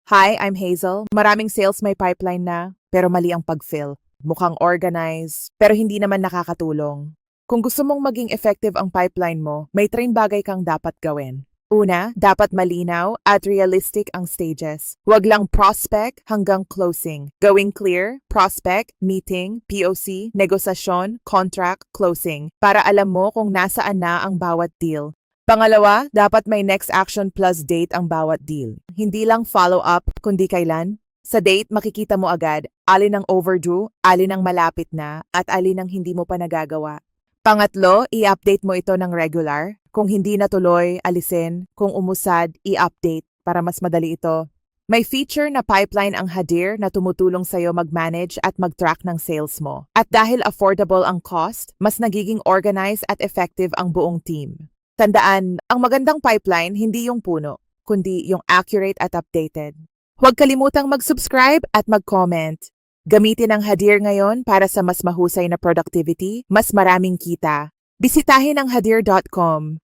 Hi, I'm Hazel. Maraming sales may pipeline na, pero mali ang pag-fill. Mukhang organized, pero hindi naman nakakatulong. Kung gusto mong maging effective ang pipeline mo, may 3 bagay kang dapat gawin. Una, dapat malinaw at realistic ang stages. Huwag lang prospect hanggang closing. Gawing clear, prospect, meeting, POC, negosasyon, contract, closing, para alam mo kung nasaan na ang bawat deal. Pangalawa, dapat may next action plus date ang bawat deal. Hindi lang follow-up, kundi kailan. Sa date, makikita mo agad alin ang overdue, alin ang malapit na, at alin ang hindi mo pa nagagawa. Pangatlo, i-update mo ito ng regular. Kung hindi natuloy, alisin. Kung umusad, i-update para mas madali ito. May feature na pipeline ang Hadir na tumutulong sa'yo mag-manage at mag-track ng sales mo. At dahil affordable ang cost, mas nagiging organized at effective ang buong team. Tandaan, ang magandang pipeline hindi yung puno, kundi yung accurate at updated. Huwag kalimutang mag-subscribe at mag-comment. Gamitin ang Hadir ngayon para sa mas mahusay na productivity, mas maraming kita. Bisitahin ang hadir.com.